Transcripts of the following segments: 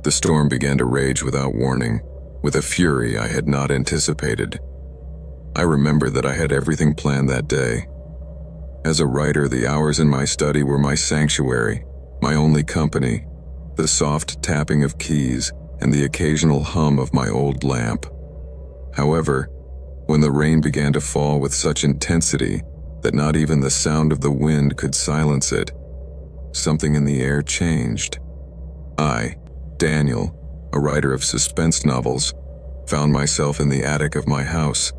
The storm began to rage without warning, with a fury I had not anticipated. I remember that I had everything planned that day. As a writer, the hours in my study were my sanctuary, my only company, the soft tapping of keys and the occasional hum of my old lamp. However, when the rain began to fall with such intensity that not even the sound of the wind could silence it, something in the air changed. I, Daniel, a writer of suspense novels, found myself in the attic of my house,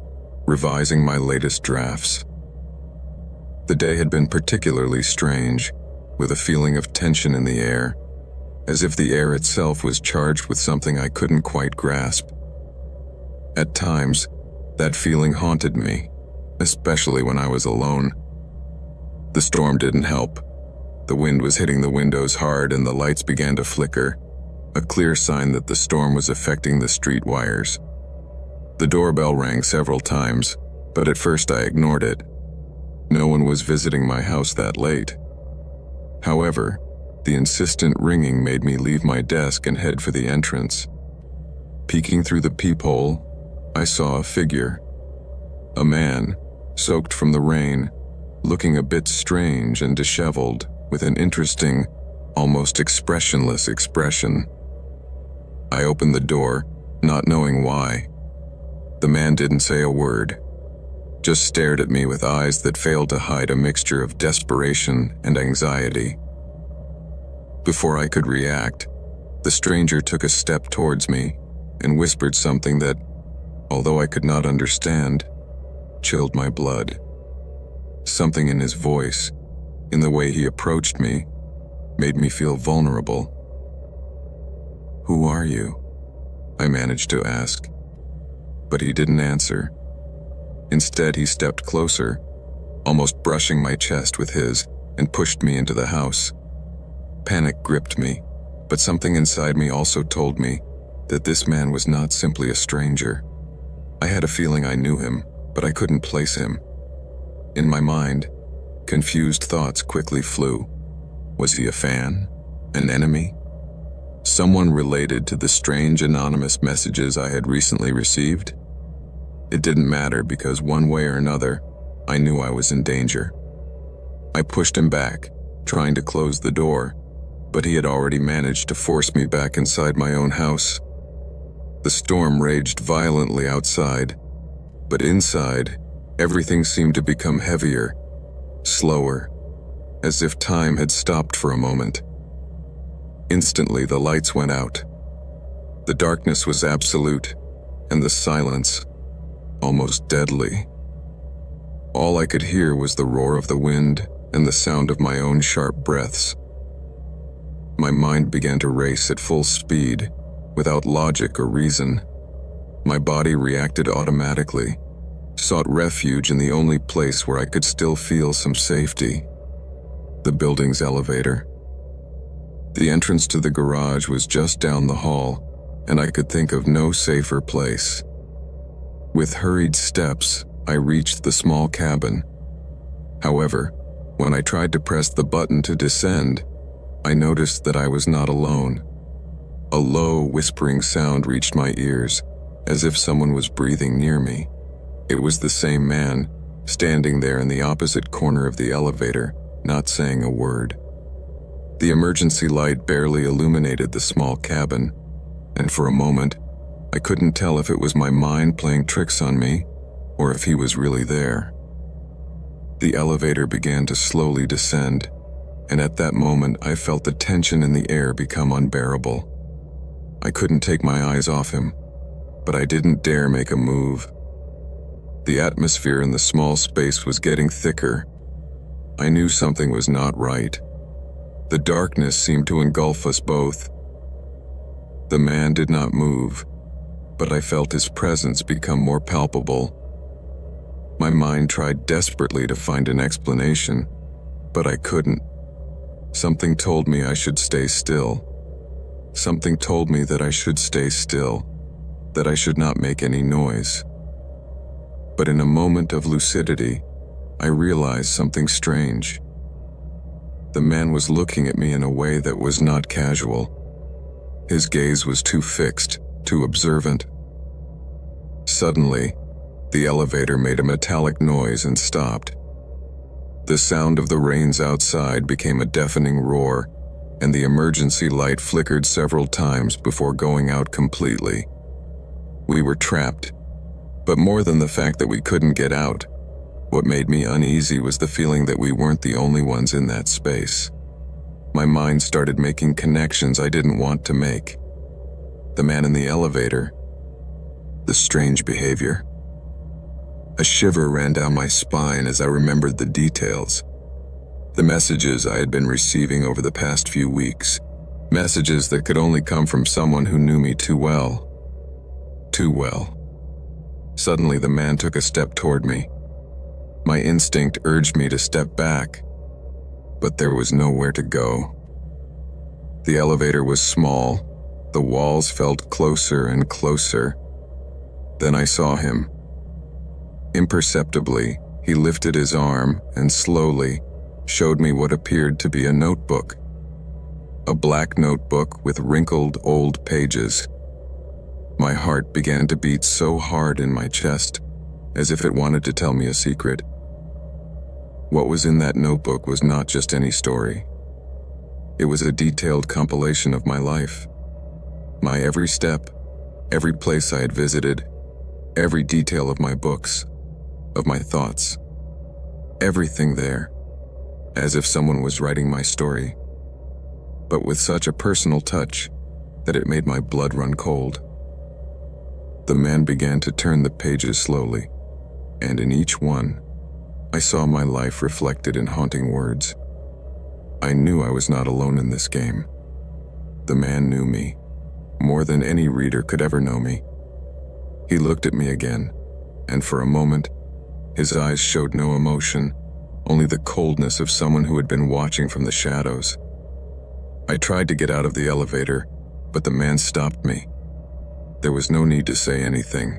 revising my latest drafts. The day had been particularly strange, with a feeling of tension in the air, as if the air itself was charged with something I couldn't quite grasp. At times, that feeling haunted me, especially when I was alone. The storm didn't help. The wind was hitting the windows hard and the lights began to flicker, a clear sign that the storm was affecting the street wires. The doorbell rang several times, but at first I ignored it. No one was visiting my house that late. However, the insistent ringing made me leave my desk and head for the entrance. Peeking through the peephole, I saw a figure. A man, soaked from the rain, looking a bit strange and disheveled, with an interesting, almost expressionless expression. I opened the door, not knowing why. The man didn't say a word, just stared at me with eyes that failed to hide a mixture of desperation and anxiety. Before I could react, the stranger took a step towards me and whispered something that, although I could not understand, chilled my blood. Something in his voice, in the way he approached me, made me feel vulnerable. "Who are you?" I managed to ask. But he didn't answer. Instead, he stepped closer, almost brushing my chest with his, and pushed me into the house. Panic gripped me, but something inside me also told me that this man was not simply a stranger. I had a feeling I knew him, but I couldn't place him. In my mind, confused thoughts quickly flew. Was he a fan? An enemy? Someone related to the strange anonymous messages I had recently received? It didn't matter because one way or another, I knew I was in danger. I pushed him back, trying to close the door, but he had already managed to force me back inside my own house. The storm raged violently outside, but inside, everything seemed to become heavier, slower, as if time had stopped for a moment. Instantly, the lights went out. The darkness was absolute, and the silence, almost deadly. All I could hear was the roar of the wind and the sound of my own sharp breaths. My mind began to race at full speed, without logic or reason. My body reacted automatically, sought refuge in the only place where I could still feel some safety: the building's elevator. The entrance to the garage was just down the hall, and I could think of no safer place. With hurried steps, I reached the small cabin. However, when I tried to press the button to descend, I noticed that I was not alone. A low, whispering sound reached my ears, as if someone was breathing near me. It was the same man, standing there in the opposite corner of the elevator, not saying a word. The emergency light barely illuminated the small cabin, and for a moment, I couldn't tell if it was my mind playing tricks on me, or if he was really there. The elevator began to slowly descend, and at that moment I felt the tension in the air become unbearable. I couldn't take my eyes off him, but I didn't dare make a move. The atmosphere in the small space was getting thicker. I knew something was not right. The darkness seemed to engulf us both. The man did not move, but I felt his presence become more palpable. My mind tried desperately to find an explanation, but I couldn't. Something told me I should stay still. Something told me that I should stay still, that I should not make any noise. But in a moment of lucidity, I realized something strange. The man was looking at me in a way that was not casual. His gaze was too fixed, too observant. Suddenly, the elevator made a metallic noise and stopped. The sound of the rains outside became a deafening roar, and the emergency light flickered several times before going out completely. We were trapped, but more than the fact that we couldn't get out, what made me uneasy was the feeling that we weren't the only ones in that space. My mind started making connections I didn't want to make. The man in the elevator, the strange behavior. A shiver ran down my spine as I remembered the details. The messages I had been receiving over the past few weeks. Messages that could only come from someone who knew me too well. Too well. Suddenly, the man took a step toward me. My instinct urged me to step back, but there was nowhere to go. The elevator was small. The walls felt closer and closer. Then I saw him. Imperceptibly, he lifted his arm and slowly showed me what appeared to be a notebook. A black notebook with wrinkled old pages. My heart began to beat so hard in my chest, as if it wanted to tell me a secret. What was in that notebook was not just any story. It was a detailed compilation of my life. My every step, every place I had visited, every detail of my books, of my thoughts. Everything there, as if someone was writing my story, but with such a personal touch that it made my blood run cold. The man began to turn the pages slowly, and in each one, I saw my life reflected in haunting words. I knew I was not alone in this game. The man knew me, more than any reader could ever know me. He looked at me again, and for a moment, his eyes showed no emotion, only the coldness of someone who had been watching from the shadows. I tried to get out of the elevator, but the man stopped me. There was no need to say anything.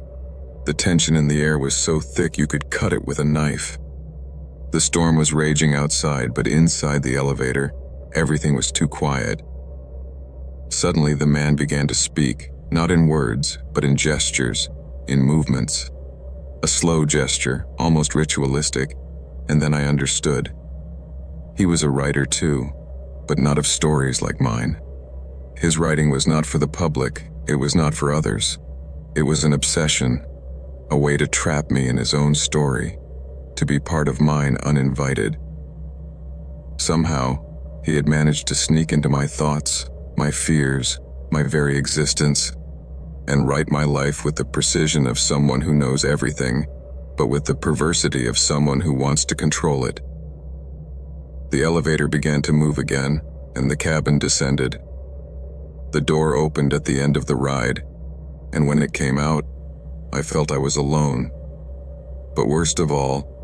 The tension in the air was so thick you could cut it with a knife. The storm was raging outside, but inside the elevator, everything was too quiet. Suddenly, the man began to speak, not in words, but in gestures, in movements. A slow gesture, almost ritualistic, and then I understood. He was a writer too, but not of stories like mine. His writing was not for the public, it was not for others. It was an obsession, a way to trap me in his own story, to be part of mine uninvited. Somehow, he had managed to sneak into my thoughts, my fears, my very existence, and write my life with the precision of someone who knows everything, but with the perversity of someone who wants to control it. The elevator began to move again, and the cabin descended. The door opened at the end of the ride, and when it came out, I felt I was alone. But worst of all,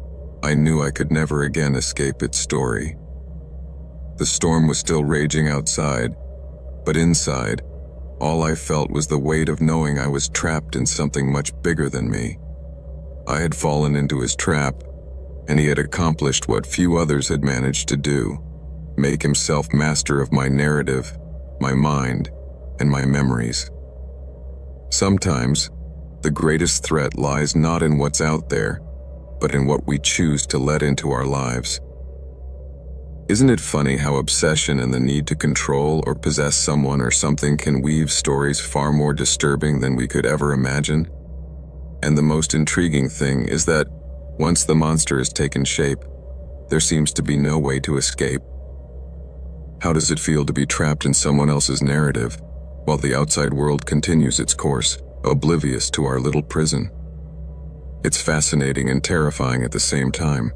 I knew I could never again escape its story. The storm was still raging outside, but inside, all I felt was the weight of knowing I was trapped in something much bigger than me. I had fallen into his trap, and he had accomplished what few others had managed to do, make himself master of my narrative, my mind, and my memories. Sometimes, the greatest threat lies not in what's out there, but in what we choose to let into our lives. Isn't it funny how obsession and the need to control or possess someone or something can weave stories far more disturbing than we could ever imagine? And the most intriguing thing is that, once the monster has taken shape, there seems to be no way to escape. How does it feel to be trapped in someone else's narrative, while the outside world continues its course, oblivious to our little prison? It's fascinating and terrifying at the same time.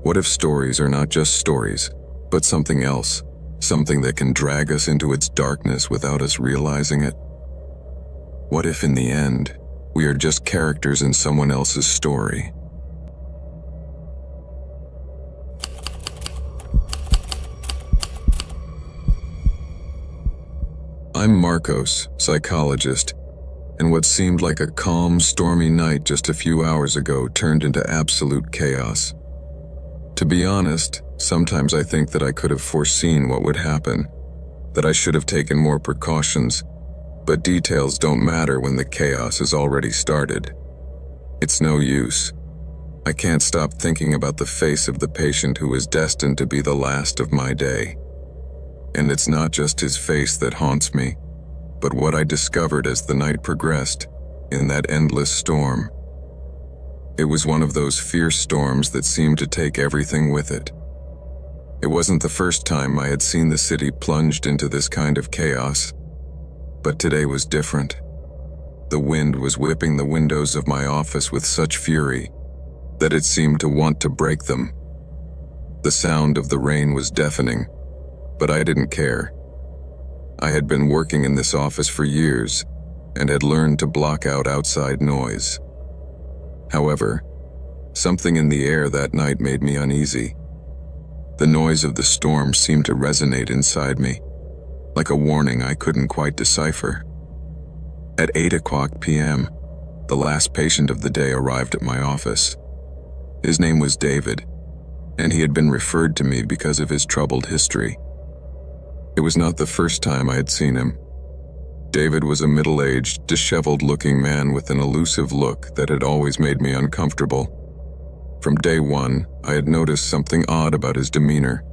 What if stories are not just stories, but something else, something that can drag us into its darkness without us realizing it? What if in the end, we are just characters in someone else's story? I'm Marcos, psychologist, and what seemed like a calm, stormy night just a few hours ago turned into absolute chaos. To be honest, sometimes I think that I could have foreseen what would happen, that I should have taken more precautions, but details don't matter when the chaos has already started. It's no use. I can't stop thinking about the face of the patient who was destined to be the last of my day. And it's not just his face that haunts me, but what I discovered as the night progressed in that endless storm. It was one of those fierce storms that seemed to take everything with it. It wasn't the first time I had seen the city plunged into this kind of chaos, but today was different. The wind was whipping the windows of my office with such fury that it seemed to want to break them. The sound of the rain was deafening, but I didn't care. I had been working in this office for years and had learned to block out outside noise. However, something in the air that night made me uneasy. The noise of the storm seemed to resonate inside me, like a warning I couldn't quite decipher. At 8:00 p.m., the last patient of the day arrived at my office. His name was David, and he had been referred to me because of his troubled history. It was not the first time I had seen him. David was a middle-aged, disheveled-looking man with an elusive look that had always made me uncomfortable. From day one, I had noticed something odd about his demeanor,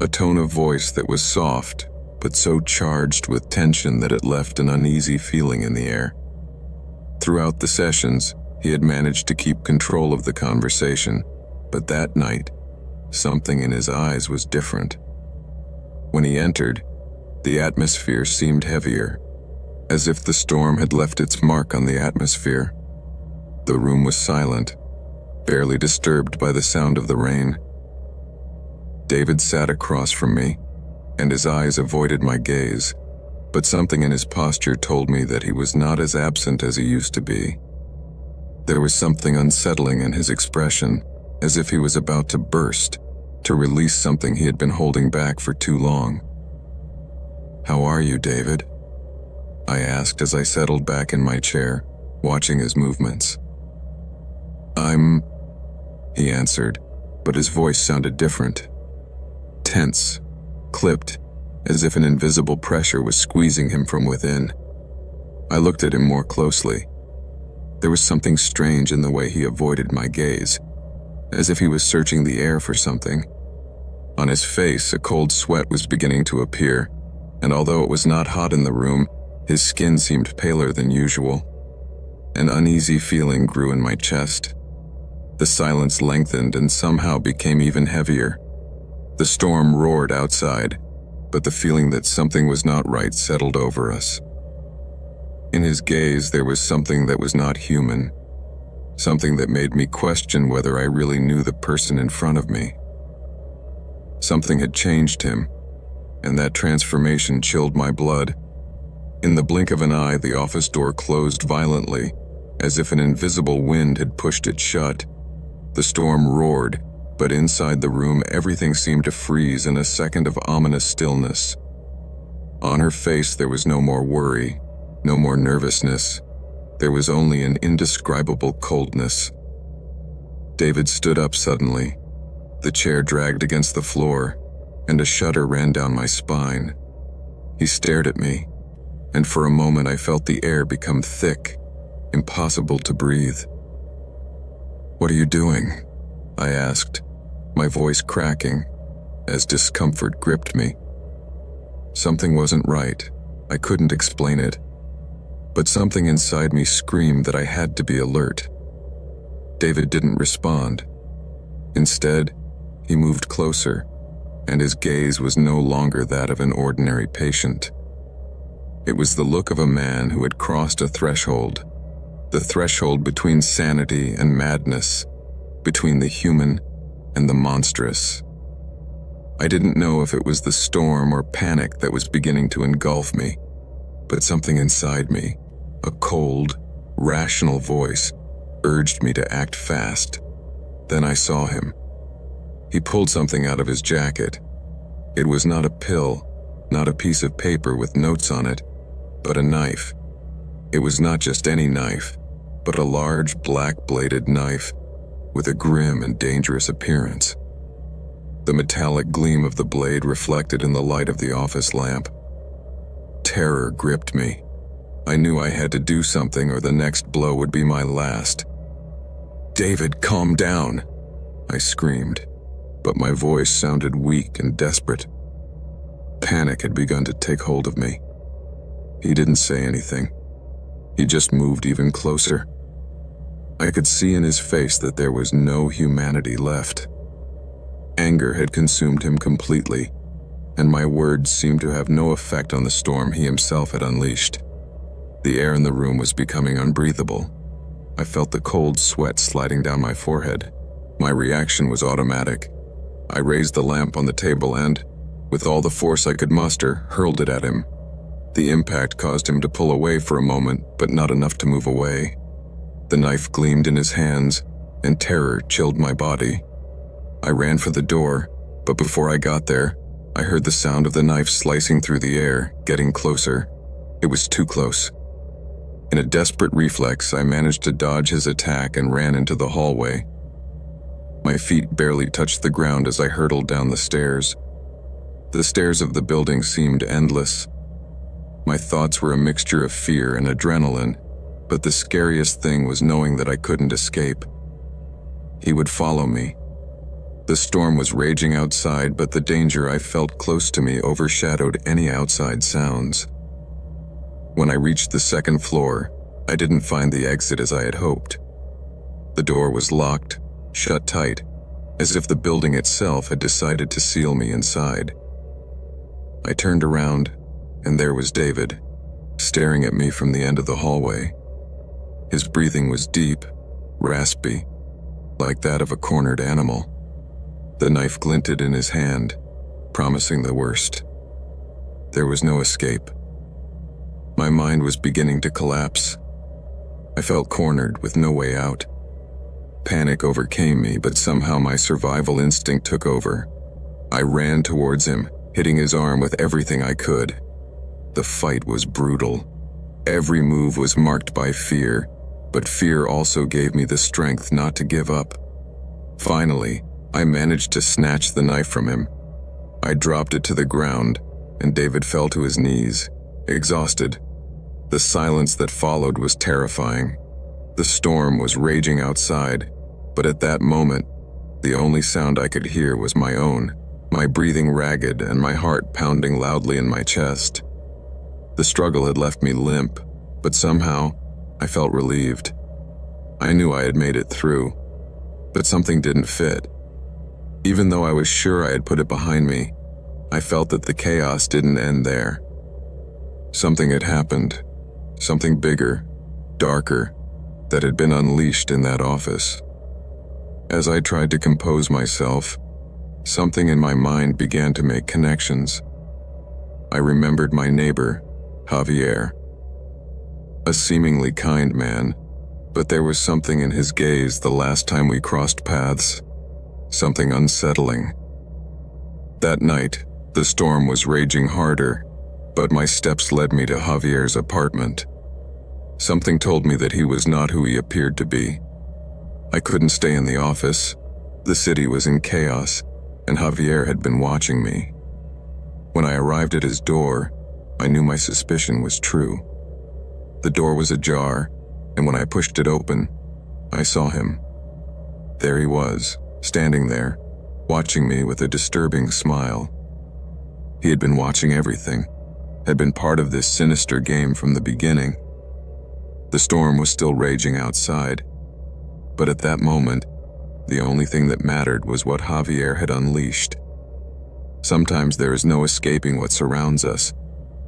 a tone of voice that was soft, but so charged with tension that it left an uneasy feeling in the air. Throughout the sessions, he had managed to keep control of the conversation, but that night, something in his eyes was different. When he entered, the atmosphere seemed heavier, as if the storm had left its mark on the atmosphere. The room was silent, barely disturbed by the sound of the rain. David sat across from me, and his eyes avoided my gaze, but something in his posture told me that he was not as absent as he used to be. There was something unsettling in his expression, as if he was about to burst, to release something he had been holding back for too long. "How are you, David?" I asked as I settled back in my chair, watching his movements. He answered, but his voice sounded different. Tense, clipped, as if an invisible pressure was squeezing him from within. I looked at him more closely. There was something strange in the way he avoided my gaze, as if he was searching the air for something. On his face, a cold sweat was beginning to appear, and although it was not hot in the room, his skin seemed paler than usual. An uneasy feeling grew in my chest. The silence lengthened and somehow became even heavier. The storm roared outside, but the feeling that something was not right settled over us. In his gaze, there was something that was not human, something that made me question whether I really knew the person in front of me. Something had changed him, and that transformation chilled my blood. In the blink of an eye, the office door closed violently, as if an invisible wind had pushed it shut. The storm roared, but inside the room everything seemed to freeze in a second of ominous stillness. On her face there was no more worry, no more nervousness. There was only an indescribable coldness. David stood up suddenly. The chair dragged against the floor, and a shudder ran down my spine. He stared at me, and for a moment I felt the air become thick, impossible to breathe. "What are you doing?" I asked, my voice cracking, as discomfort gripped me. Something wasn't right. I couldn't explain it, but something inside me screamed that I had to be alert. David didn't respond. Instead, he moved closer, and his gaze was no longer that of an ordinary patient. It was the look of a man who had crossed a threshold, the threshold between sanity and madness, between the human and the monstrous. I didn't know if it was the storm or panic that was beginning to engulf me, but something inside me, a cold, rational voice, urged me to act fast. Then I saw him. He pulled something out of his jacket. It was not a pill, not a piece of paper with notes on it, but a knife. It was not just any knife, but a large black-bladed knife with a grim and dangerous appearance. The metallic gleam of the blade reflected in the light of the office lamp, terror gripped me. I knew I had to do something or the next blow would be my last. "David, calm down," I screamed, but my voice sounded weak and desperate. Panic had begun to take hold of me. He didn't say anything. He just moved even closer. I could see in his face that there was no humanity left. Anger had consumed him completely, and my words seemed to have no effect on the storm he himself had unleashed. The air in the room was becoming unbreathable. I felt the cold sweat sliding down my forehead. My reaction was automatic. I raised the lamp on the table and, with all the force I could muster, hurled it at him. The impact caused him to pull away for a moment, but not enough to move away. The knife gleamed in his hands, and terror chilled my body. I ran for the door, but before I got there, I heard the sound of the knife slicing through the air, getting closer. It was too close. In a desperate reflex, I managed to dodge his attack and ran into the hallway. My feet barely touched the ground as I hurtled down the stairs. The stairs of the building seemed endless. My thoughts were a mixture of fear and adrenaline, but the scariest thing was knowing that I couldn't escape. He would follow me. The storm was raging outside, but the danger I felt close to me overshadowed any outside sounds. When I reached the second floor, I didn't find the exit as I had hoped. The door was locked, shut tight, as if the building itself had decided to seal me inside. I turned around, and there was David, staring at me from the end of the hallway. His breathing was deep, raspy, like that of a cornered animal. The knife glinted in his hand, promising the worst. There was no escape. My mind was beginning to collapse. I felt cornered with no way out. Panic overcame me, but somehow my survival instinct took over. I ran towards him, hitting his arm with everything I could. The fight was brutal. Every move was marked by fear, but fear also gave me the strength not to give up. Finally, I managed to snatch the knife from him. I dropped it to the ground, and David fell to his knees, exhausted. The silence that followed was terrifying. The storm was raging outside, but at that moment, the only sound I could hear was my own, my breathing ragged and my heart pounding loudly in my chest. The struggle had left me limp, but somehow, I felt relieved. I knew I had made it through, but something didn't fit. Even though I was sure I had put it behind me, I felt that the chaos didn't end there. Something had happened, something bigger, darker, that had been unleashed in that office. As I tried to compose myself, something in my mind began to make connections. I remembered my neighbor, Javier. A seemingly kind man, but there was something in his gaze the last time we crossed paths, something unsettling. That night, the storm was raging harder, but my steps led me to Javier's apartment. Something told me that he was not who he appeared to be. I couldn't stay in the office. The city was in chaos, and Javier had been watching me. When I arrived at his door, I knew my suspicion was true. The door was ajar, and when I pushed it open, I saw him. There he was, standing there, watching me with a disturbing smile. He had been watching everything, had been part of this sinister game from the beginning. The storm was still raging outside, but at that moment, the only thing that mattered was what Javier had unleashed. Sometimes there is no escaping what surrounds us,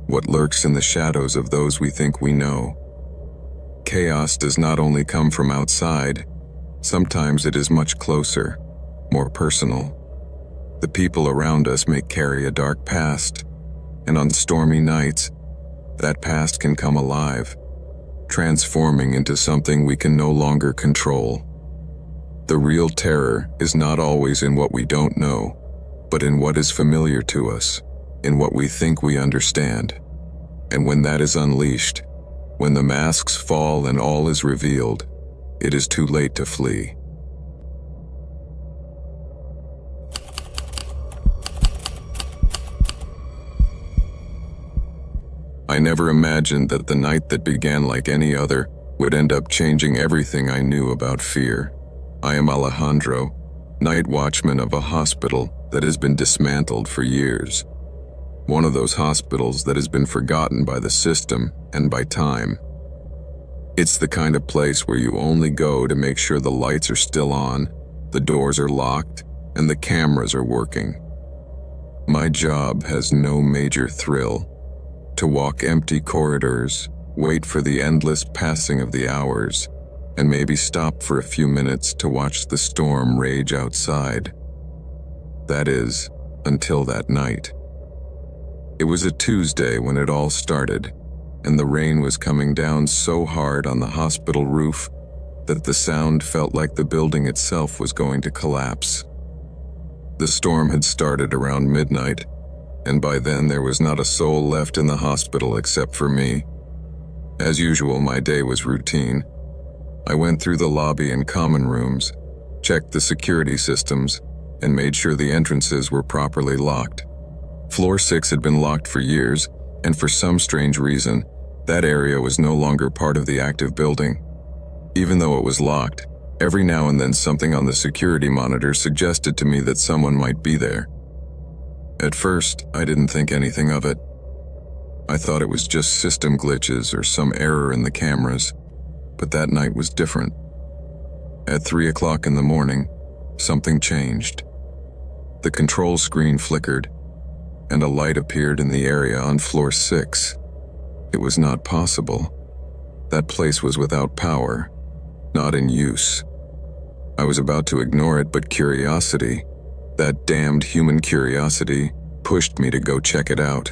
what lurks in the shadows of those we think we know. Chaos does not only come from outside, sometimes it is much closer, more personal. The people around us may carry a dark past, and on stormy nights, that past can come alive, transforming into something we can no longer control. The real terror is not always in what we don't know, but in what is familiar to us, in what we think we understand. And when that is unleashed, when the masks fall and all is revealed, it is too late to flee. I I never imagined that the night that began like any other would end up changing everything I knew about fear. I am Alejandro, night watchman of a hospital that has been dismantled for years. One of those hospitals that has been forgotten by the system and by time. It's the kind of place where you only go to make sure the lights are still on, the doors are locked, and the cameras are working. My job has no major thrill. To walk empty corridors, wait for the endless passing of the hours, and maybe stop for a few minutes to watch the storm rage outside. That is, until that night. It was a Tuesday when it all started, and the rain was coming down so hard on the hospital roof that the sound felt like the building itself was going to collapse. The storm had started around midnight, and by then there was not a soul left in the hospital except for me. As usual, my day was routine. I went through the lobby and common rooms, checked the security systems, and made sure the entrances were properly locked. Floor 6 had been locked for years, and for some strange reason, that area was no longer part of the active building. Even though it was locked, every now and then something on the security monitor suggested to me that someone might be there. At first, I didn't think anything of it. I thought it was just system glitches or some error in the cameras, but that night was different. At 3 o'clock in the morning, something changed. The control screen flickered, and a light appeared in the area on floor 6. It was not possible. That place was without power, not in use. I was about to ignore it, but curiosity, that damned human curiosity, pushed me to go check it out.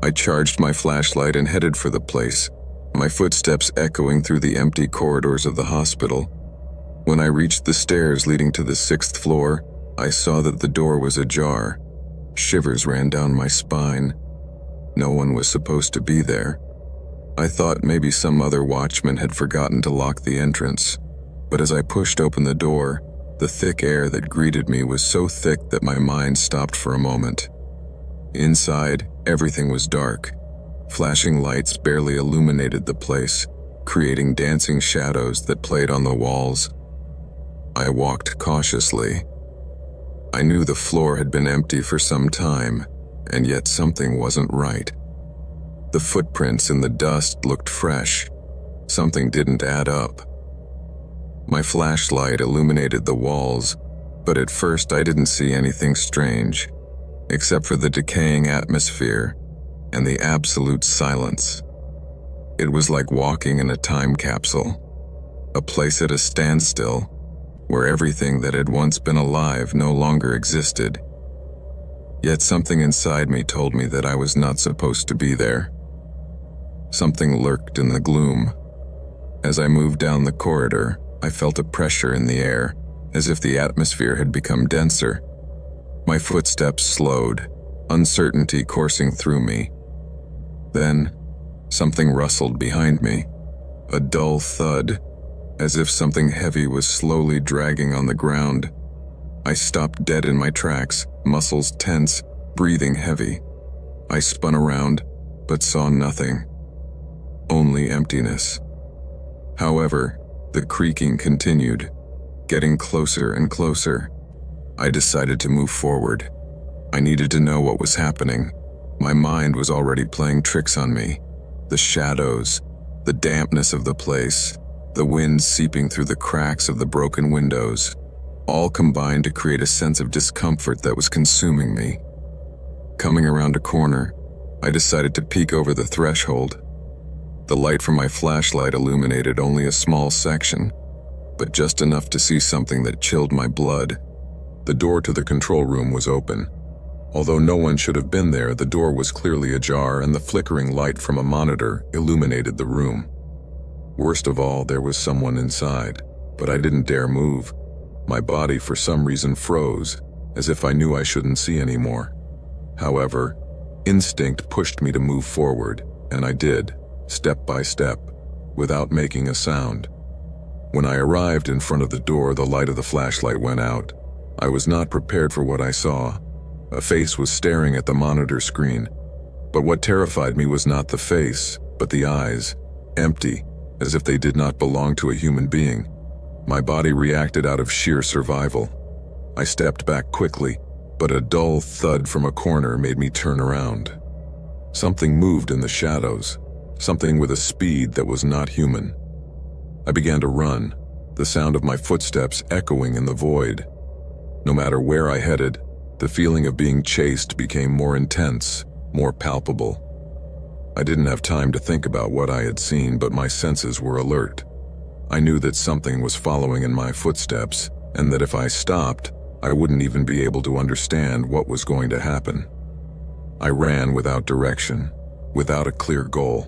I charged my flashlight and headed for the place, my footsteps echoing through the empty corridors of the hospital. When I reached the stairs leading to the 6th floor, I saw that the door was ajar. Shivers ran down my spine. No one was supposed to be there. I thought maybe some other watchman had forgotten to lock the entrance, but as I pushed open the door, the thick air that greeted me was so thick that my mind stopped for a moment. Inside, everything was dark. Flashing lights barely illuminated the place, creating dancing shadows that played on the walls. I walked cautiously. I knew the floor had been empty for some time, and yet something wasn't right. The footprints in the dust looked fresh. Something didn't add up. My flashlight illuminated the walls, but at first I didn't see anything strange, except for the decaying atmosphere and the absolute silence. It was like walking in a time capsule, a place at a standstill, where everything that had once been alive no longer existed. Yet something inside me told me that I was not supposed to be there. Something lurked in the gloom. As I moved down the corridor, I felt a pressure in the air, as if the atmosphere had become denser. My footsteps slowed, uncertainty coursing through me. Then, something rustled behind me, a dull thud, as if something heavy was slowly dragging on the ground. I stopped dead in my tracks, muscles tense, breathing heavy. I spun around, but saw nothing. Only emptiness. However, the creaking continued, getting closer and closer. I decided to move forward. I needed to know what was happening. My mind was already playing tricks on me. The shadows, the dampness of the place, the wind seeping through the cracks of the broken windows, all combined to create a sense of discomfort that was consuming me. Coming around a corner, I decided to peek over the threshold. The light from my flashlight illuminated only a small section, but just enough to see something that chilled my blood. The door to the control room was open. Although no one should have been there, the door was clearly ajar and the flickering light from a monitor illuminated the room. Worst of all, there was someone inside, but I didn't dare move. My body for some reason froze, as if I knew I shouldn't see anymore. However, instinct pushed me to move forward, and I did, step by step, without making a sound. When I arrived in front of the door, the light of the flashlight went out. I was not prepared for what I saw. A face was staring at the monitor screen. But what terrified me was not the face, but the eyes, empty, as if they did not belong to a human being. My body reacted out of sheer survival. I stepped back quickly, but a dull thud from a corner made me turn around. Something moved in the shadows, something with a speed that was not human. I began to run, the sound of my footsteps echoing in the void. No matter where I headed, the feeling of being chased became more intense, more palpable. I didn't have time to think about what I had seen, but my senses were alert. I knew that something was following in my footsteps, and that if I stopped, I wouldn't even be able to understand what was going to happen. I ran without direction, without a clear goal.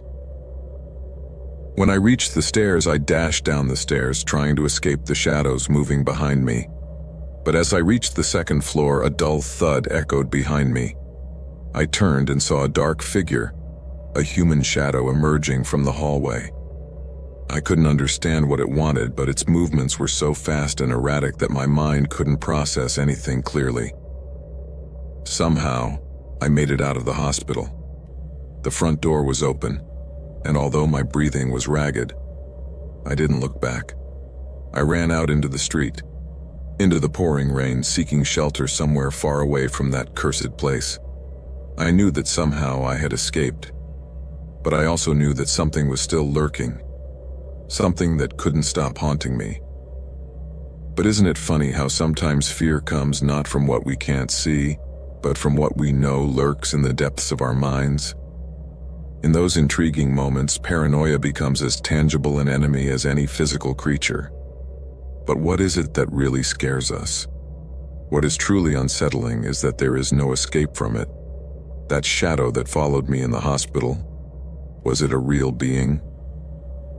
When I reached the stairs, I dashed down the stairs, trying to escape the shadows moving behind me. But as I reached the second floor, a dull thud echoed behind me. I turned and saw a dark figure, a human shadow emerging from the hallway. I couldn't understand what it wanted, but its movements were so fast and erratic that my mind couldn't process anything clearly. Somehow, I made it out of the hospital. The front door was open, and although my breathing was ragged, I didn't look back. I ran out into the street, into the pouring rain, seeking shelter somewhere far away from that cursed place. I knew that somehow I had escaped, but I also knew that something was still lurking, something that couldn't stop haunting me. But isn't it funny how sometimes fear comes not from what we can't see, but from what we know lurks in the depths of our minds? In those intriguing moments, paranoia becomes as tangible an enemy as any physical creature. But what is it that really scares us? What is truly unsettling is that there is no escape from it. That shadow that followed me in the hospital, was it a real being?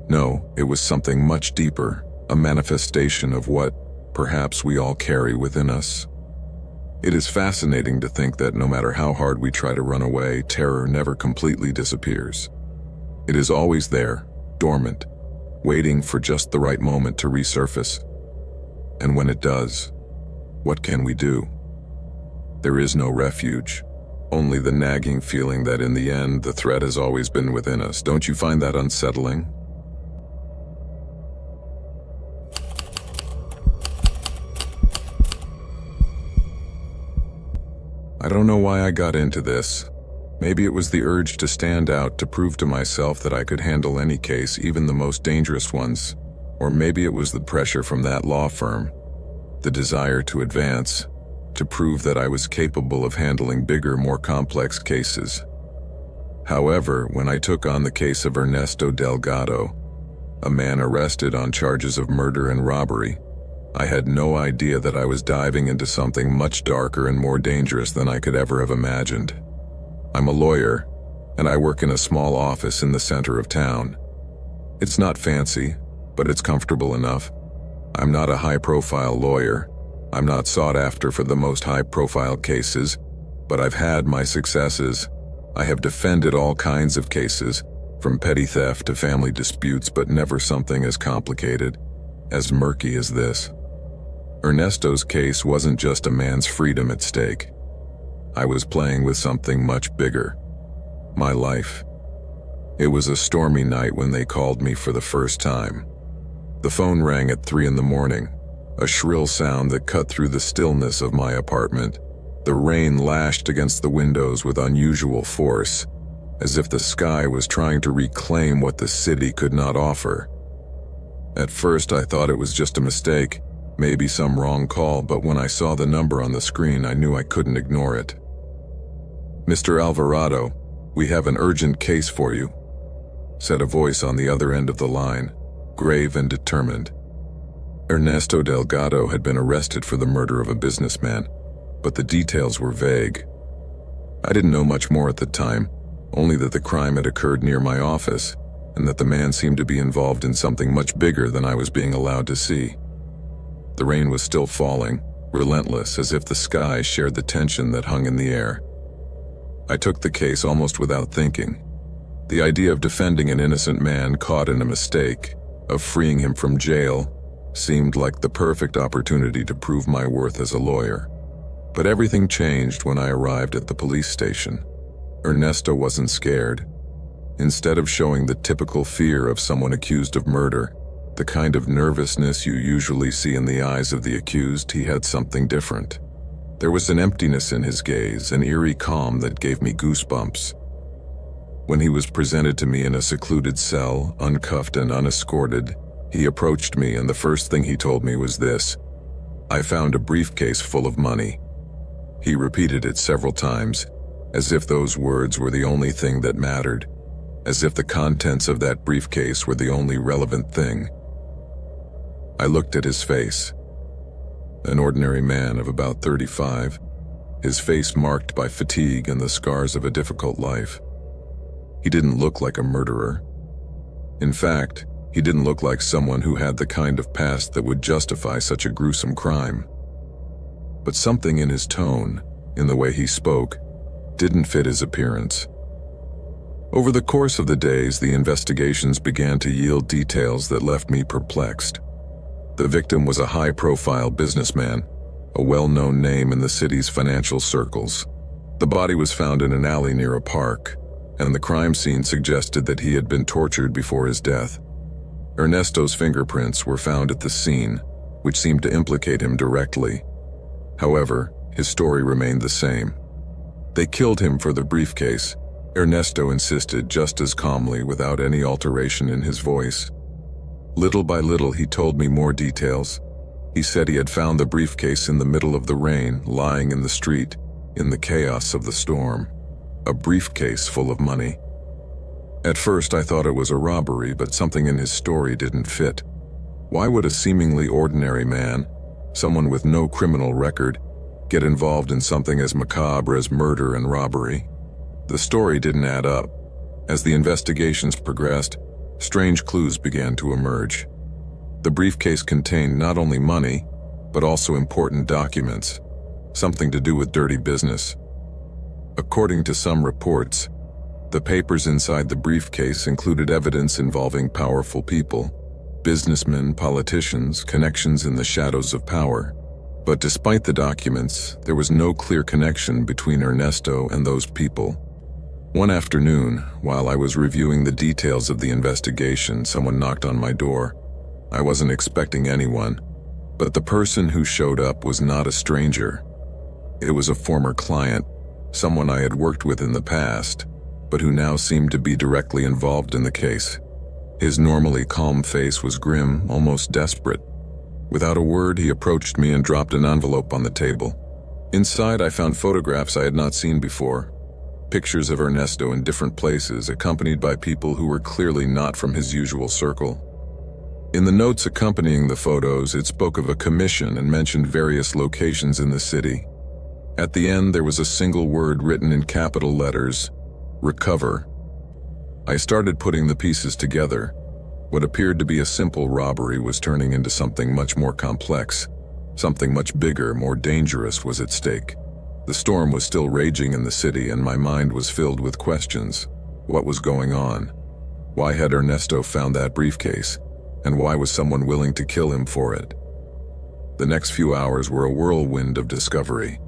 No, it was something much deeper, a manifestation of what, perhaps, we all carry within us. It is fascinating to think that no matter how hard we try to run away, terror never completely disappears. It is always there, dormant, waiting for just the right moment to resurface. And when it does, what can we do? There is no refuge, only the nagging feeling that in the end the threat has always been within us. Don't you find that unsettling? I don't know why I got into this. Maybe it was the urge to stand out, to prove to myself that I could handle any case, even the most dangerous ones. Or maybe it was the pressure from that law firm, the desire to advance, to prove that I was capable of handling bigger, more complex cases. However, when I took on the case of Ernesto Delgado, a man arrested on charges of murder and robbery, I had no idea that I was diving into something much darker and more dangerous than I could ever have imagined. I'm a lawyer, and I work in a small office in the center of town. It's not fancy, but it's comfortable enough. I'm not a high-profile lawyer. I'm not sought after for the most high-profile cases, but I've had my successes. I have defended all kinds of cases, from petty theft to family disputes, but never something as complicated, as murky as this. Ernesto's case wasn't just a man's freedom at stake. I was playing with something much bigger. My life. It was a stormy night when they called me for the first time. The phone rang at 3 a.m, a shrill sound that cut through the stillness of my apartment. The rain lashed against the windows with unusual force, as if the sky was trying to reclaim what the city could not offer. At first, I thought it was just a mistake, maybe some wrong call, but when I saw the number on the screen, I knew I couldn't ignore it. "Mr. Alvarado, we have an urgent case for you," said a voice on the other end of the line, grave and determined. Ernesto Delgado had been arrested for the murder of a businessman, but the details were vague. I didn't know much more at the time, only that the crime had occurred near my office, and that the man seemed to be involved in something much bigger than I was being allowed to see. The rain was still falling, relentless, as if the sky shared the tension that hung in the air. I took the case almost without thinking. The idea of defending an innocent man caught in a mistake, of freeing him from jail, seemed like the perfect opportunity to prove my worth as a lawyer. But everything changed when I arrived at the police station. Ernesto wasn't scared. Instead of showing the typical fear of someone accused of murder, the kind of nervousness you usually see in the eyes of the accused, he had something different. There was an emptiness in his gaze, an eerie calm that gave me goosebumps. When he was presented to me in a secluded cell, uncuffed and unescorted, he approached me and the first thing he told me was this: "I found a briefcase full of money." He repeated it several times, as if those words were the only thing that mattered, as if the contents of that briefcase were the only relevant thing. I looked at his face. An ordinary man of about 35, his face marked by fatigue and the scars of a difficult life. He didn't look like a murderer. In fact, he didn't look like someone who had the kind of past that would justify such a gruesome crime. But something in his tone, in the way he spoke, didn't fit his appearance. Over the course of the days, the investigations began to yield details that left me perplexed. The victim was a high-profile businessman, a well-known name in the city's financial circles. The body was found in an alley near a park, and the crime scene suggested that he had been tortured before his death. Ernesto's fingerprints were found at the scene, which seemed to implicate him directly. However, his story remained the same. "They killed him for the briefcase," Ernesto insisted just as calmly, without any alteration in his voice. Little by little, he told me more details. He said he had found the briefcase in the middle of the rain, lying in the street, in the chaos of the storm. A briefcase full of money. At first, I thought it was a robbery, but something in his story didn't fit. Why would a seemingly ordinary man, someone with no criminal record, get involved in something as macabre as murder and robbery? The story didn't add up. As the investigations progressed, strange clues began to emerge. The briefcase contained not only money, but also important documents, something to do with dirty business. According to some reports, the papers inside the briefcase included evidence involving powerful people, businessmen, politicians, connections in the shadows of power. But despite the documents, there was no clear connection between Ernesto and those people. One afternoon, while I was reviewing the details of the investigation, someone knocked on my door. I wasn't expecting anyone, but the person who showed up was not a stranger. It was a former client, someone I had worked with in the past, but who now seemed to be directly involved in the case. His normally calm face was grim, almost desperate. Without a word, he approached me and dropped an envelope on the table. Inside, I found photographs I had not seen before. Pictures of Ernesto in different places, accompanied by people who were clearly not from his usual circle. In the notes accompanying the photos, it spoke of a commission and mentioned various locations in the city. At the end, there was a single word written in capital letters: recover. I started putting the pieces together. What appeared to be a simple robbery was turning into something much more complex. Something much bigger, more dangerous was at stake. The storm was still raging in the city, and my mind was filled with questions. What was going on? Why had Ernesto found that briefcase? And why was someone willing to kill him for it? The next few hours were a whirlwind of discovery.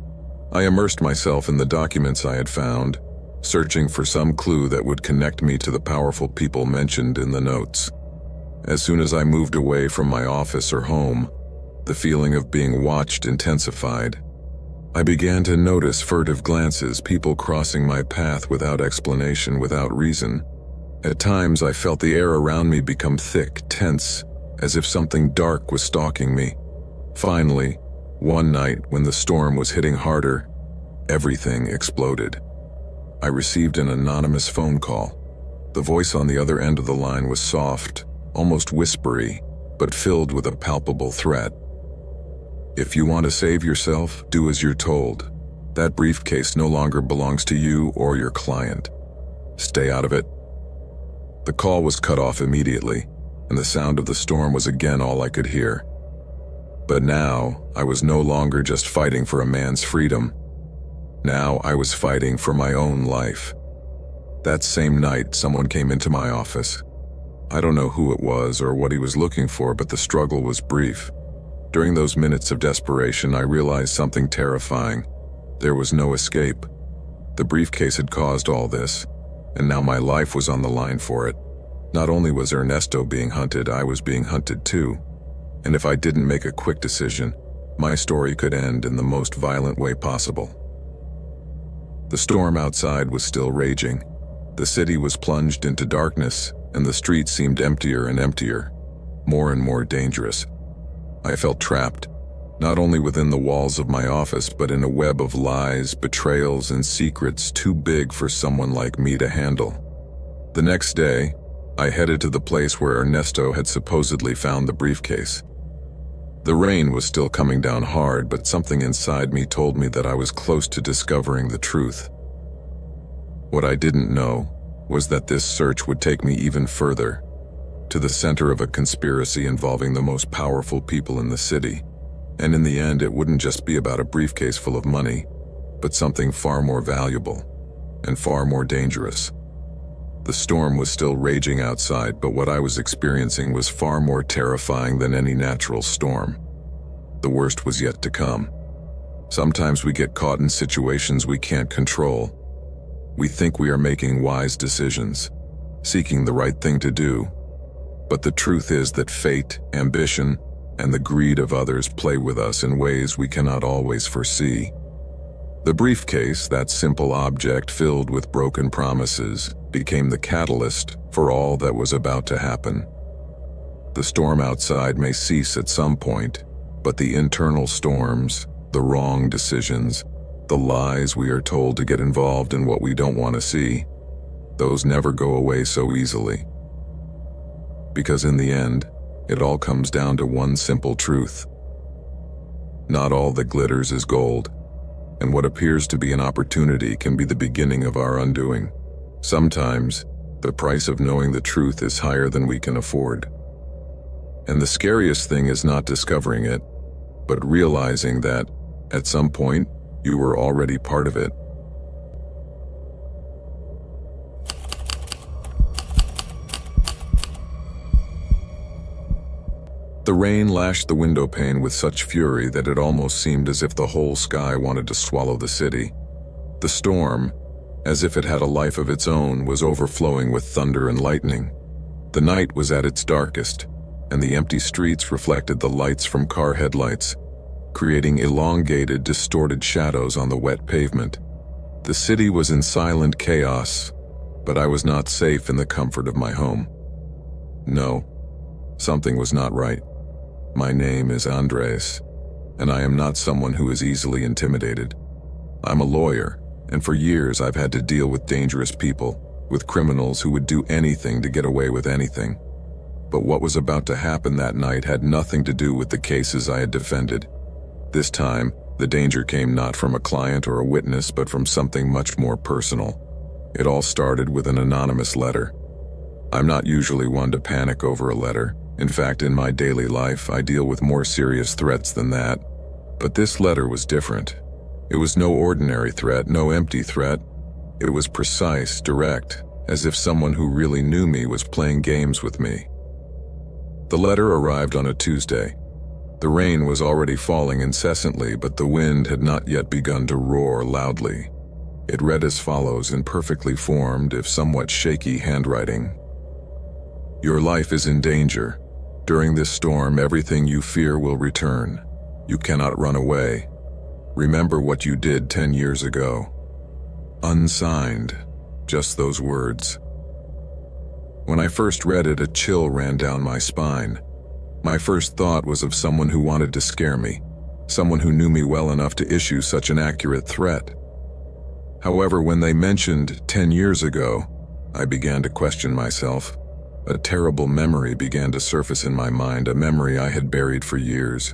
I immersed myself in the documents I had found, searching for some clue that would connect me to the powerful people mentioned in the notes. As soon as I moved away from my office or home, the feeling of being watched intensified. I began to notice furtive glances, people crossing my path without explanation, without reason. At times, I felt the air around me become thick, tense, as if something dark was stalking me. Finally, one night, when the storm was hitting harder, everything exploded. I received an anonymous phone call. The voice on the other end of the line was soft, almost whispery, but filled with a palpable threat. "If you want to save yourself, do as you're told. That briefcase no longer belongs to you or your client. Stay out of it." The call was cut off immediately, and the sound of the storm was again all I could hear. But now, I was no longer just fighting for a man's freedom. Now I was fighting for my own life. That same night, someone came into my office. I don't know who it was or what he was looking for, but the struggle was brief. During those minutes of desperation, I realized something terrifying. There was no escape. The briefcase had caused all this, and now my life was on the line for it. Not only was Ernesto being hunted, I was being hunted too. And if I didn't make a quick decision, my story could end in the most violent way possible. The storm outside was still raging. The city was plunged into darkness, and the streets seemed emptier and emptier, more and more dangerous. I felt trapped, not only within the walls of my office, but in a web of lies, betrayals, and secrets too big for someone like me to handle. The next day, I headed to the place where Ernesto had supposedly found the briefcase. The rain was still coming down hard, but something inside me told me that I was close to discovering the truth. What I didn't know was that this search would take me even further, to the center of a conspiracy involving the most powerful people in the city. And in the end, it wouldn't just be about a briefcase full of money, but something far more valuable and far more dangerous. The storm was still raging outside, but what I was experiencing was far more terrifying than any natural storm. The worst was yet to come. Sometimes we get caught in situations we can't control. We think we are making wise decisions, seeking the right thing to do. But the truth is that fate, ambition, and the greed of others play with us in ways we cannot always foresee. The briefcase, that simple object filled with broken promises, became the catalyst for all that was about to happen. The storm outside may cease at some point, but the internal storms, the wrong decisions, the lies we are told to get involved in what we don't want to see, those never go away so easily. Because in the end, it all comes down to one simple truth. Not all that glitters is gold, and what appears to be an opportunity can be the beginning of our undoing. Sometimes, the price of knowing the truth is higher than we can afford. And the scariest thing is not discovering it, but realizing that, at some point, you were already part of it. The rain lashed the window pane with such fury that it almost seemed as if the whole sky wanted to swallow the city. The storm, as if it had a life of its own, was overflowing with thunder and lightning. The night was at its darkest, and the empty streets reflected the lights from car headlights, creating elongated, distorted shadows on the wet pavement. The city was in silent chaos, but I was not safe in the comfort of my home. No, something was not right. My name is Andres, and I am not someone who is easily intimidated. I'm a lawyer, and for years I've had to deal with dangerous people, with criminals who would do anything to get away with anything. But what was about to happen that night had nothing to do with the cases I had defended. This time, the danger came not from a client or a witness, but from something much more personal. It all started with an anonymous letter. I'm not usually one to panic over a letter. In fact, in my daily life, I deal with more serious threats than that. But this letter was different. It was no ordinary threat, no empty threat. It was precise, direct, as if someone who really knew me was playing games with me. The letter arrived on a Tuesday. The rain was already falling incessantly, but the wind had not yet begun to roar loudly. It read as follows in perfectly formed, if somewhat shaky, handwriting. Your life is in danger. During this storm, everything you fear will return. You cannot run away. Remember what you did 10 years ago. Unsigned. Just those words. When I first read it, a chill ran down my spine. My first thought was of someone who wanted to scare me, someone who knew me well enough to issue such an accurate threat. However, when they mentioned 10 years ago, I began to question myself. A terrible memory began to surface in my mind, a memory I had buried for years.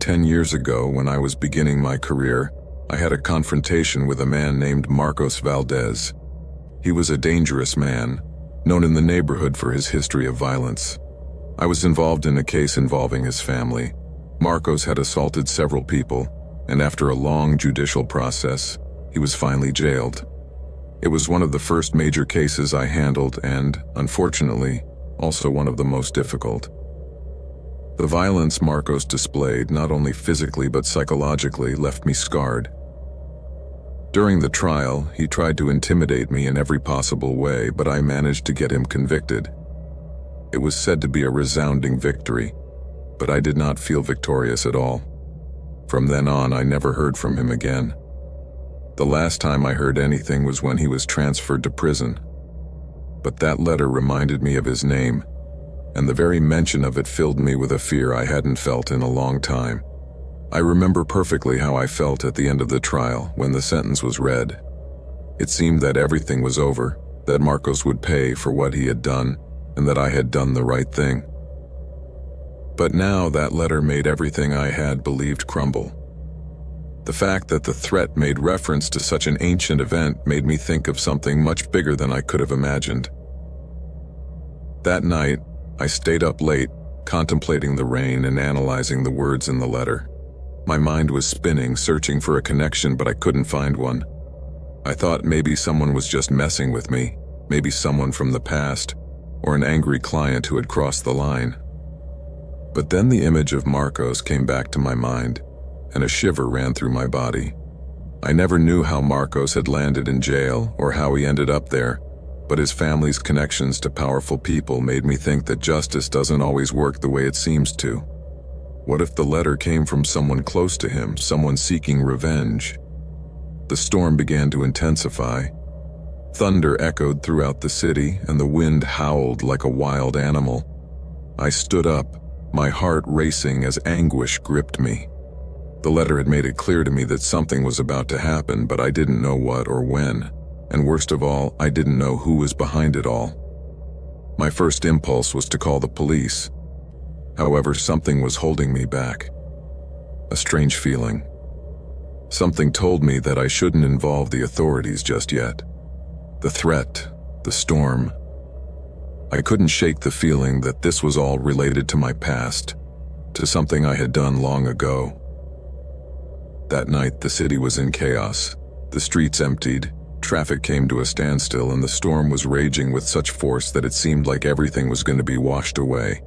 10 years ago, when I was beginning my career, I had a confrontation with a man named Marcos Valdez. He was a dangerous man, known in the neighborhood for his history of violence. I was involved in a case involving his family. Marcos had assaulted several people, and after a long judicial process, he was finally jailed. It was one of the first major cases I handled and, unfortunately, also one of the most difficult. The violence Marcos displayed, not only physically but psychologically, left me scarred. During the trial, he tried to intimidate me in every possible way, but I managed to get him convicted. It was said to be a resounding victory, but I did not feel victorious at all. From then on, I never heard from him again. The last time I heard anything was when he was transferred to prison. But that letter reminded me of his name, and the very mention of it filled me with a fear I hadn't felt in a long time. I remember perfectly how I felt at the end of the trial when the sentence was read. It seemed that everything was over, that Marcos would pay for what he had done, and that I had done the right thing. But now that letter made everything I had believed crumble. The fact that the threat made reference to such an ancient event made me think of something much bigger than I could have imagined. That night, I stayed up late, contemplating the rain and analyzing the words in the letter. My mind was spinning, searching for a connection, but I couldn't find one. I thought maybe someone was just messing with me, maybe someone from the past, or an angry client who had crossed the line. But then the image of Marcos came back to my mind, and a shiver ran through my body. I never knew how Marcos had landed in jail or how he ended up there, but his family's connections to powerful people made me think that justice doesn't always work the way it seems to. What if the letter came from someone close to him, someone seeking revenge? The storm began to intensify. Thunder echoed throughout the city, and the wind howled like a wild animal. I stood up, my heart racing as anguish gripped me. The letter had made it clear to me that something was about to happen, but I didn't know what or when. And worst of all, I didn't know who was behind it all. My first impulse was to call the police. However, something was holding me back. A strange feeling. Something told me that I shouldn't involve the authorities just yet. The threat, the storm. I couldn't shake the feeling that this was all related to my past, to something I had done long ago. That night, the city was in chaos. The streets emptied, traffic came to a standstill, and the storm was raging with such force that it seemed like everything was going to be washed away.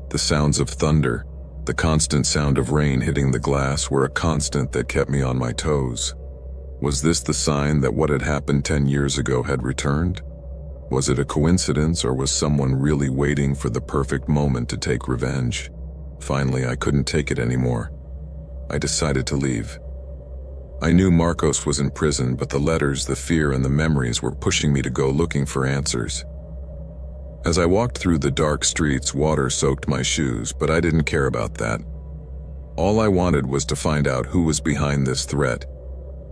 The sounds of thunder, the constant sound of rain hitting the glass were a constant that kept me on my toes. Was this the sign that what had happened 10 years ago had returned? Was it a coincidence, or was someone really waiting for the perfect moment to take revenge? Finally, I couldn't take it anymore. I decided to leave. I knew Marcos was in prison, but the letters, the fear, and the memories were pushing me to go looking for answers. As I walked through the dark streets, water soaked my shoes, but I didn't care about that. All I wanted was to find out who was behind this threat.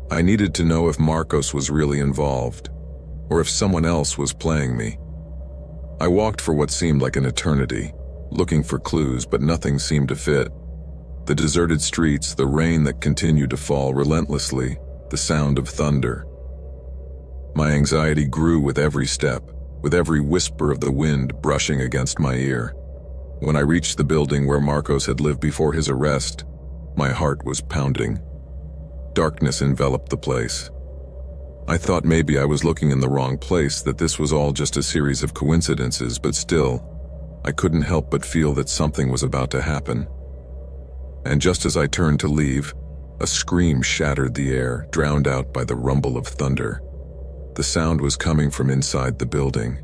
I needed to know if Marcos was really involved, or if someone else was playing me. I walked for what seemed like an eternity, looking for clues, but nothing seemed to fit. The deserted streets, the rain that continued to fall relentlessly, the sound of thunder. My anxiety grew with every step, with every whisper of the wind brushing against my ear. When I reached the building where Marcos had lived before his arrest, my heart was pounding. Darkness enveloped the place. I thought maybe I was looking in the wrong place, that this was all just a series of coincidences, but still, I couldn't help but feel that something was about to happen. And just as I turned to leave, a scream shattered the air, drowned out by the rumble of thunder. The sound was coming from inside the building.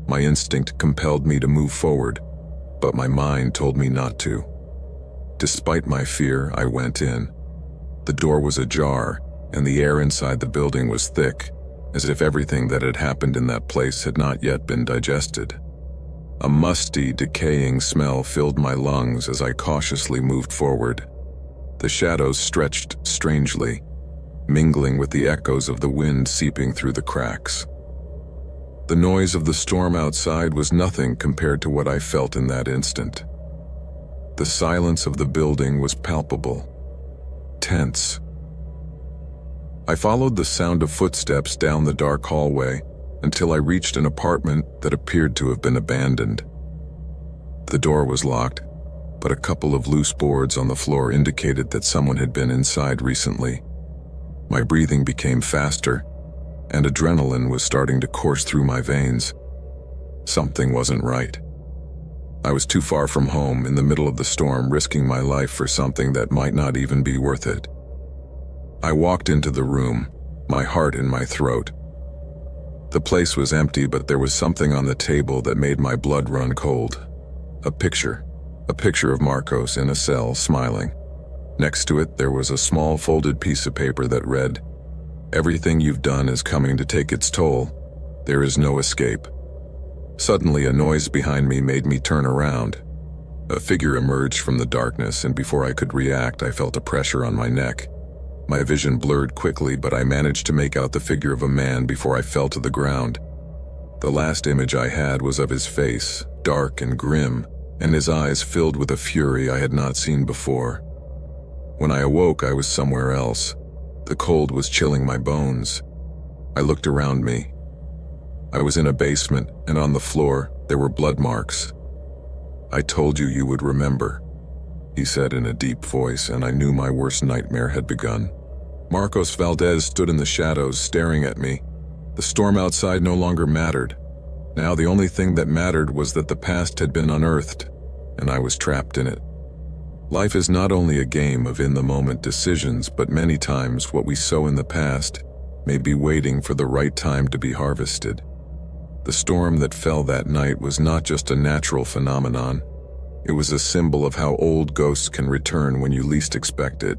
My instinct compelled me to move forward, but my mind told me not to. Despite my fear, I went in. The door was ajar, and the air inside the building was thick, as if everything that had happened in that place had not yet been digested. A musty, decaying smell filled my lungs as I cautiously moved forward. The shadows stretched strangely, mingling with the echoes of the wind seeping through the cracks. The noise of the storm outside was nothing compared to what I felt in that instant. The silence of the building was palpable, tense. I followed the sound of footsteps down the dark hallway until I reached an apartment that appeared to have been abandoned. The door was locked, but a couple of loose boards on the floor indicated that someone had been inside recently. My breathing became faster, and adrenaline was starting to course through my veins. Something wasn't right. I was too far from home, in the middle of the storm, risking my life for something that might not even be worth it. I walked into the room, my heart in my throat. The place was empty, but there was something on the table that made my blood run cold. A picture of Marcos in a cell, smiling. Next to it, there was a small folded piece of paper that read, "Everything you've done is coming to take its toll. There is no escape." Suddenly, a noise behind me made me turn around. A figure emerged from the darkness, and before I could react, I felt a pressure on my neck. My vision blurred quickly, but I managed to make out the figure of a man before I fell to the ground. The last image I had was of his face, dark and grim, and his eyes filled with a fury I had not seen before. When I awoke, I was somewhere else. The cold was chilling my bones. I looked around me. I was in a basement, and on the floor, there were blood marks. "I told you would remember," he said in a deep voice, and I knew my worst nightmare had begun. Marcos Valdez stood in the shadows, staring at me. The storm outside no longer mattered. Now the only thing that mattered was that the past had been unearthed, and I was trapped in it. Life is not only a game of in-the-moment decisions, but many times what we sow in the past may be waiting for the right time to be harvested. The storm that fell that night was not just a natural phenomenon. It was a symbol of how old ghosts can return when you least expect it.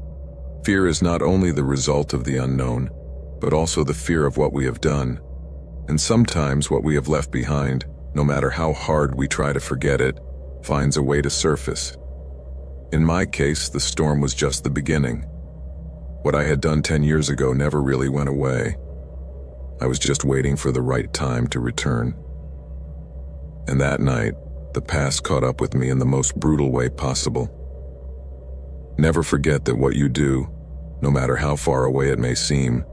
Fear is not only the result of the unknown, but also the fear of what we have done. And sometimes what we have left behind, no matter how hard we try to forget it, finds a way to surface. In my case, the storm was just the beginning. What I had done 10 years ago never really went away. I was just waiting for the right time to return. And that night, the past caught up with me in the most brutal way possible. Never forget that what you do, no matter how far away it may seem,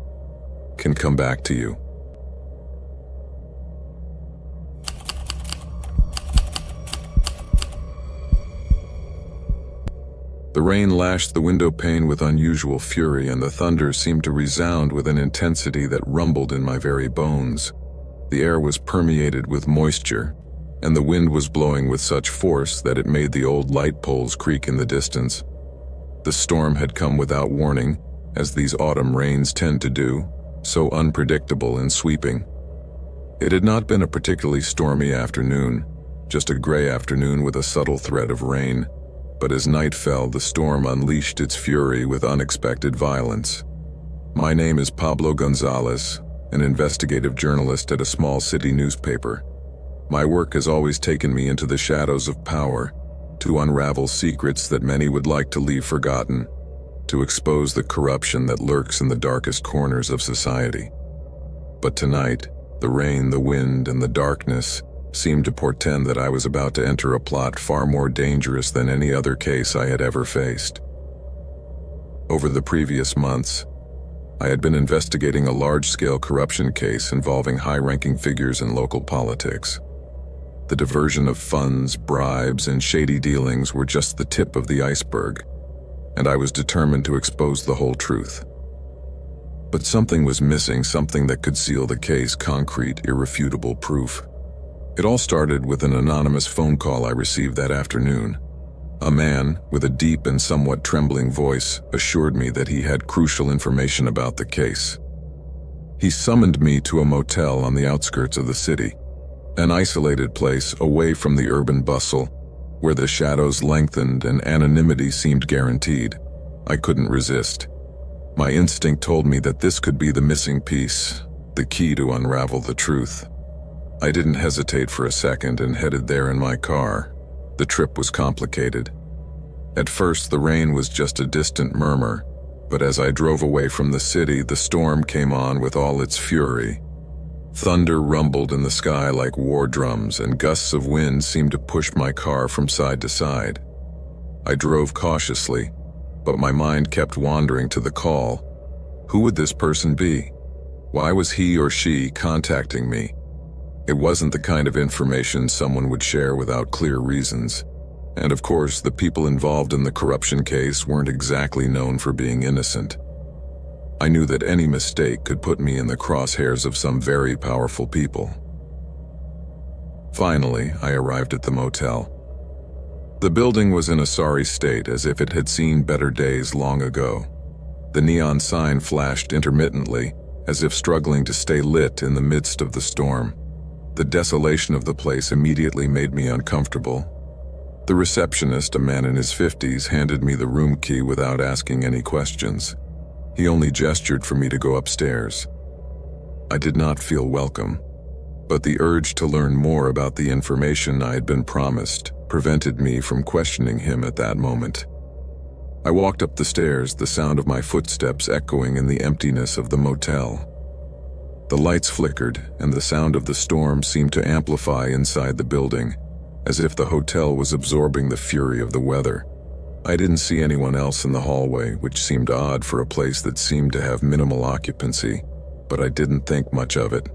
can come back to you. The rain lashed the window pane with unusual fury, and the thunder seemed to resound with an intensity that rumbled in my very bones. The air was permeated with moisture, and the wind was blowing with such force that it made the old light poles creak in the distance. The storm had come without warning, as these autumn rains tend to do, so unpredictable and sweeping. It had not been a particularly stormy afternoon, just a gray afternoon with a subtle threat of rain. But as night fell, the storm unleashed its fury with unexpected violence. My name is Pablo Gonzalez, an investigative journalist at a small city newspaper. My work has always taken me into the shadows of power, to unravel secrets that many would like to leave forgotten, to expose the corruption that lurks in the darkest corners of society. But tonight, the rain, the wind, and the darkness seemed to portend that I was about to enter a plot far more dangerous than any other case I had ever faced. Over the previous months, I had been investigating a large-scale corruption case involving high-ranking figures in local politics. The diversion of funds, bribes, and shady dealings were just the tip of the iceberg, and I was determined to expose the whole truth. But something was missing, something that could seal the case, concrete, irrefutable proof. It all started with an anonymous phone call I received that afternoon. A man, with a deep and somewhat trembling voice, assured me that he had crucial information about the case. He summoned me to a motel on the outskirts of the city, an isolated place away from the urban bustle, where the shadows lengthened and anonymity seemed guaranteed. I couldn't resist. My instinct told me that this could be the missing piece, the key to unravel the truth. I didn't hesitate for a second and headed there in my car. The trip was complicated. At first, the rain was just a distant murmur, but as I drove away from the city, the storm came on with all its fury. Thunder rumbled in the sky like war drums, and gusts of wind seemed to push my car from side to side. I drove cautiously, but my mind kept wandering to the call. Who would this person be? Why was he or she contacting me? It wasn't the kind of information someone would share without clear reasons. And of course, the people involved in the corruption case weren't exactly known for being innocent. I knew that any mistake could put me in the crosshairs of some very powerful people. Finally, I arrived at the motel. The building was in a sorry state, as if it had seen better days long ago. The neon sign flashed intermittently, as if struggling to stay lit in the midst of the storm. The desolation of the place immediately made me uncomfortable. The receptionist, a man in his 50s, handed me the room key without asking any questions. He only gestured for me to go upstairs. I did not feel welcome, but the urge to learn more about the information I had been promised prevented me from questioning him at that moment. I walked up the stairs, the sound of my footsteps echoing in the emptiness of the motel. The lights flickered, and the sound of the storm seemed to amplify inside the building, as if the hotel was absorbing the fury of the weather. I didn't see anyone else in the hallway, which seemed odd for a place that seemed to have minimal occupancy, but I didn't think much of it.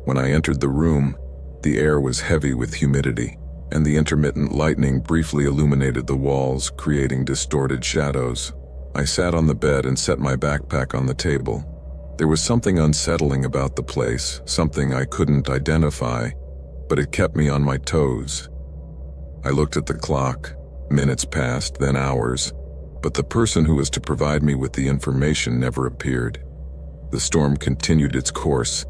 When I entered the room, the air was heavy with humidity, and the intermittent lightning briefly illuminated the walls, creating distorted shadows. I sat on the bed and set my backpack on the table. There was something unsettling about the place, something I couldn't identify, but it kept me on my toes. I looked at the clock. Minutes passed, then hours, but the person who was to provide me with the information never appeared. The storm continued its course.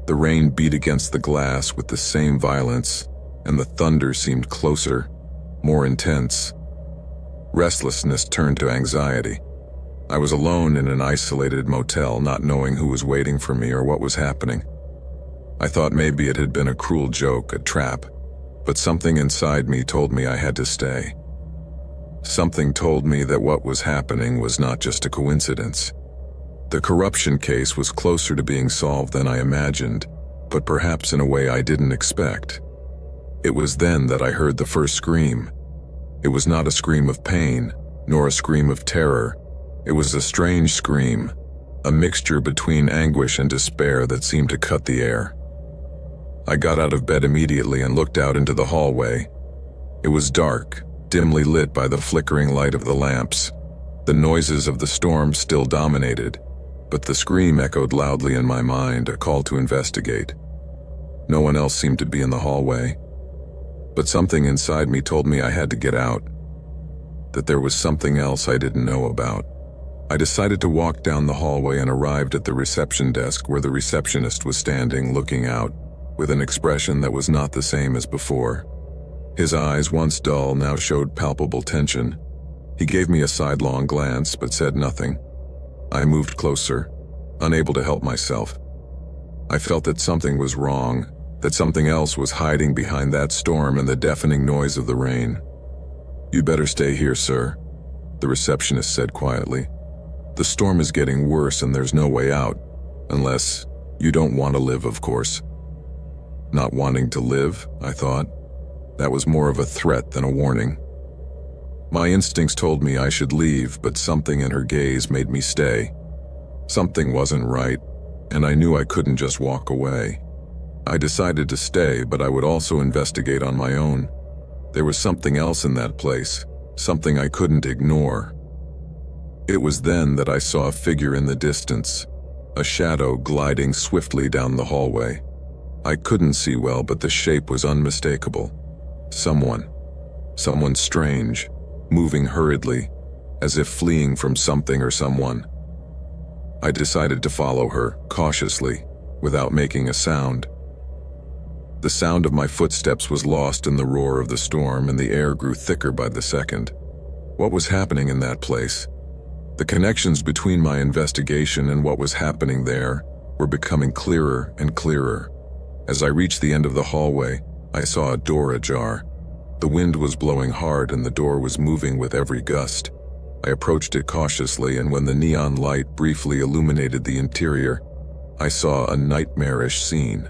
The rain beat against the glass with the same violence, and the thunder seemed closer, more intense. Restlessness turned to anxiety. I was alone in an isolated motel, not knowing who was waiting for me or what was happening. I thought maybe it had been a cruel joke, a trap, but something inside me told me I had to stay. Something told me that what was happening was not just a coincidence. The corruption case was closer to being solved than I imagined, but perhaps in a way I didn't expect. It was then that I heard the first scream. It was not a scream of pain, nor a scream of terror. It was a strange scream, a mixture between anguish and despair that seemed to cut the air. I got out of bed immediately and looked out into the hallway. It was dark, dimly lit by the flickering light of the lamps. The noises of the storm still dominated, but the scream echoed loudly in my mind, a call to investigate. No one else seemed to be in the hallway, but something inside me told me I had to get out, that there was something else I didn't know about. I decided to walk down the hallway and arrived at the reception desk where the receptionist was standing, looking out, with an expression that was not the same as before. His eyes, once dull, now showed palpable tension. He gave me a sidelong glance, but said nothing. I moved closer, unable to help myself. I felt that something was wrong, that something else was hiding behind that storm and the deafening noise of the rain. "You better stay here, sir," the receptionist said quietly. "The storm is getting worse and there's no way out, unless you don't want to live, of course." Not wanting to live, I thought. That was more of a threat than a warning. My instincts told me I should leave, but something in her gaze made me stay. Something wasn't right, and I knew I couldn't just walk away. I decided to stay, but I would also investigate on my own. There was something else in that place, something I couldn't ignore. It was then that I saw a figure in the distance, a shadow gliding swiftly down the hallway. I couldn't see well, but the shape was unmistakable. Someone strange, moving hurriedly, as if fleeing from something or someone. I decided to follow her, cautiously, without making a sound. The sound of my footsteps was lost in the roar of the storm, and the air grew thicker by the second. What was happening in that place? The connections between my investigation and what was happening there were becoming clearer and clearer. As I reached the end of the hallway, I saw a door ajar. The wind was blowing hard and the door was moving with every gust. I approached it cautiously, and when the neon light briefly illuminated the interior, I saw a nightmarish scene.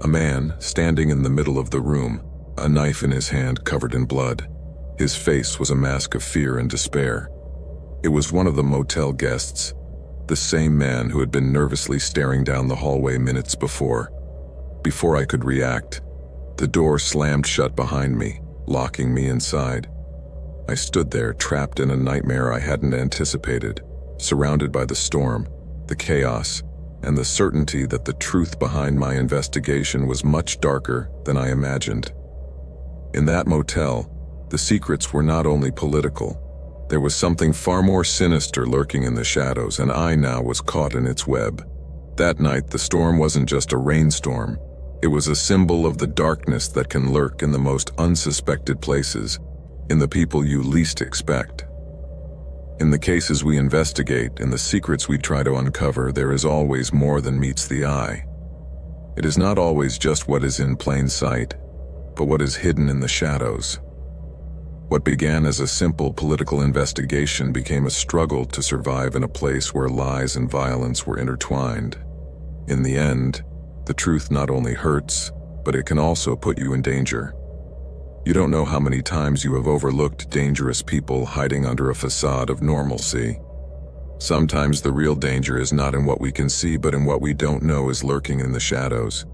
A man standing in the middle of the room, a knife in his hand covered in blood. His face was a mask of fear and despair. It was one of the motel guests, the same man who had been nervously staring down the hallway minutes before. Before I could react, the door slammed shut behind me, locking me inside. I stood there, trapped in a nightmare I hadn't anticipated, surrounded by the storm, the chaos, and the certainty that the truth behind my investigation was much darker than I imagined. In that motel, the secrets were not only political. There was something far more sinister lurking in the shadows, and I now was caught in its web. that night, the storm wasn't just a rainstorm. It was a symbol of the darkness that can lurk in the most unsuspected places, in the people you least expect. In the cases we investigate and the secrets we try to uncover, there is always more than meets the eye. It is not always just what is in plain sight, but what is hidden in the shadows. What began as a simple political investigation became a struggle to survive in a place where lies and violence were intertwined. In the end, the truth not only hurts, but it can also put you in danger. You don't know how many times you have overlooked dangerous people hiding under a facade of normalcy. Sometimes the real danger is not in what we can see, but in what we don't know is lurking in the shadows.